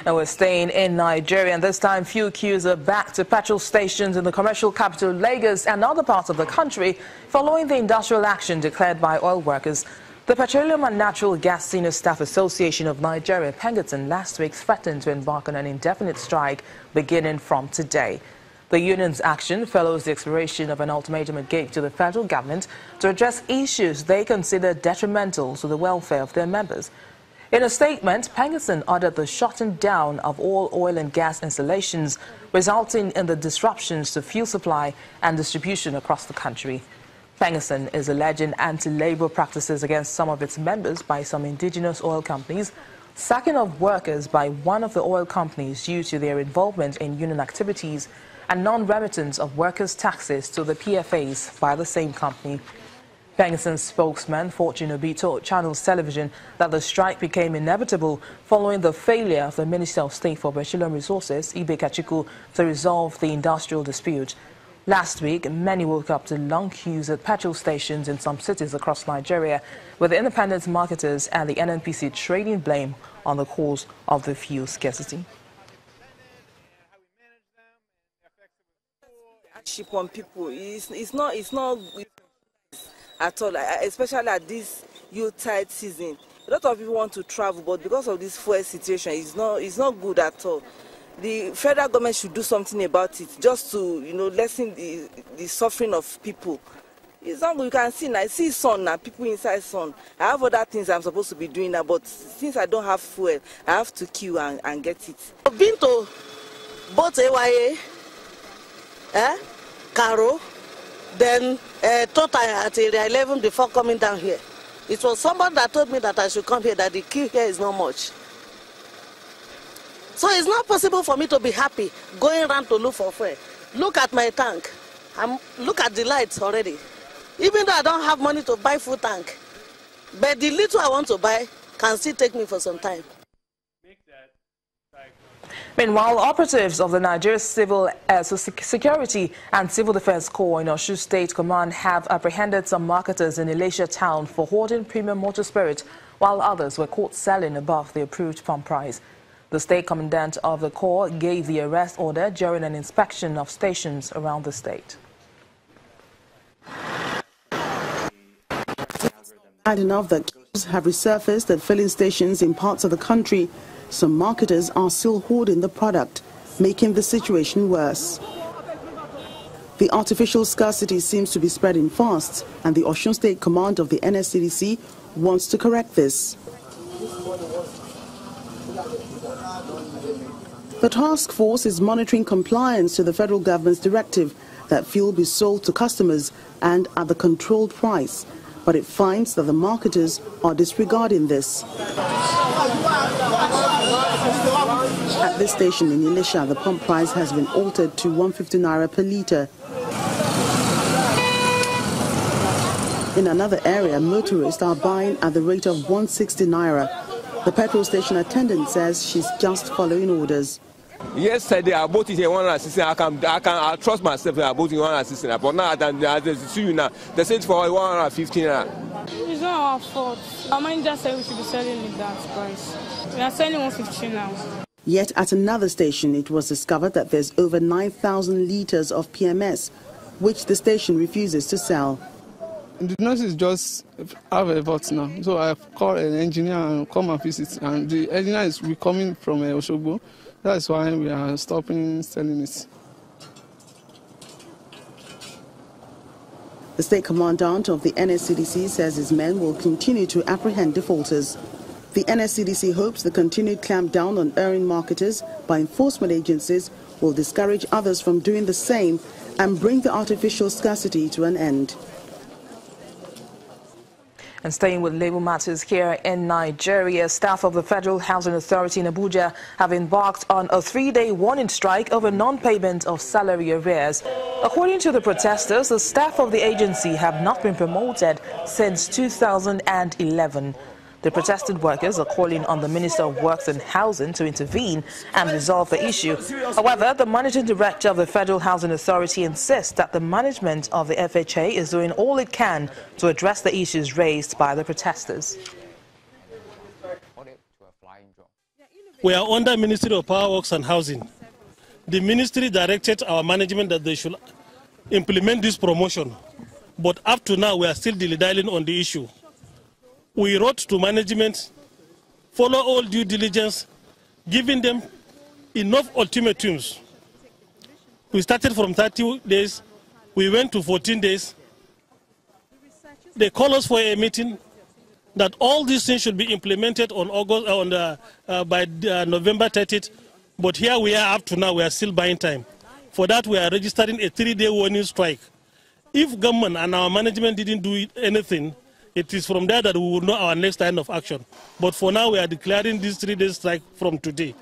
And we're staying in Nigeria, and this time fuel queues are back to petrol stations in the commercial capital Lagos and other parts of the country following the industrial action declared by oil workers. The Petroleum and Natural Gas Senior Staff Association of Nigeria, Pengaton, last week threatened to embark on an indefinite strike beginning from today. The union's action follows the expiration of an ultimatum it gave to the federal government to address issues they consider detrimental to the welfare of their members. In a statement, Pengaton ordered the shutting down of all oil and gas installations, resulting in the disruptions to fuel supply and distribution across the country. Pengaton is alleging anti-labor practices against some of its members by some indigenous oil companies, sacking of workers by one of the oil companies due to their involvement in union activities, and non-remittance of workers' taxes to the PFAs by the same company. Pengaton's spokesman, Fortune Obi, told Channels Television that the strike became inevitable following the failure of the Minister of State for Petroleum Resources, Ibe Kachiku, to resolve the industrial dispute. Last week, many woke up to long queues at petrol stations in some cities across Nigeria, with the independent marketers and the NNPC trading blame on the cause of the fuel scarcity. Hardship on people it's not at all, especially at this Yuletide season. A lot of people want to travel, but because of this fuel situation, it's not good at all. The federal government should do something about it, just to lessen the suffering of people. It's not good. You can see now, I see sun now, people inside sun. I have other things I'm supposed to be doing now, but since I don't have fuel, I have to queue and get it. I've been to both AYA, Caro, then Total at area 11 before coming down here. It was someone that told me that I should come here, that the queue here is not much. So it's not possible for me to be happy going around to look for fuel. Look at my tank. Look at the lights already. Even though I don't have money to buy full tank, but the little I want to buy can still take me for some time. Meanwhile, operatives of the Nigeria Civil Security and Civil Defense Corps in Osun State Command have apprehended some marketers in Ilesha town for hoarding premium motor spirit, while others were caught selling above the approved pump price. The state commandant of the Corps gave the arrest order during an inspection of stations around the state. Bad enough that queues have resurfaced at filling stations in parts of the country, some marketers are still hoarding the product, making the situation worse. The artificial scarcity seems to be spreading fast, and the Osun State Command of the NSCDC wants to correct this. The task force is monitoring compliance to the federal government's directive that fuel be sold to customers and at the controlled price, but it finds that the marketers are disregarding this. At this station in Ilesha, the pump price has been altered to 150 naira per litre. In another area, motorists are buying at the rate of 160 naira. The petrol station attendant says she's just following orders. Yesterday I bought it in 160. I trust myself that I bought it in 160. But now I see you now. They said for 150 naira. It's not our fault. Our manager said we should be selling it that price. We are selling 150 now. Yet at another station, it was discovered that there's over 9,000 litres of PMS, which the station refuses to sell. The nurses just have a vote now, so I've called an engineer and come and visit, and the engineer is coming from Oshogbo. That's why we are stopping selling it. The state commandant of the NSCDC says his men will continue to apprehend defaulters. The NSCDC hopes the continued clampdown on erring marketers by enforcement agencies will discourage others from doing the same and bring the artificial scarcity to an end. And staying with labor matters here in Nigeria, staff of the Federal Housing Authority in Abuja have embarked on a 3-day warning strike over non-payment of salary arrears. According to the protesters, the staff of the agency have not been promoted since 2011. The protested workers are calling on the Minister of Works and Housing to intervene and resolve the issue. However, the Managing Director of the Federal Housing Authority insists that the management of the FHA is doing all it can to address the issues raised by the protesters. We are under Ministry of Power Works and Housing. The ministry directed our management that they should implement this promotion. But up to now, we are still dilly-dallying on the issue. We wrote to management, follow all due diligence, giving them enough ultimatums. We started from 30 days, we went to 14 days. They called us for a meeting that all these things should be implemented on by November 30th. But here we are up to now, we are still buying time. For that, we are registering a 3-day warning strike. If government and our management didn't do anything, it is from there that we will know our next line of action. But for now, we are declaring this 3-day strike from today.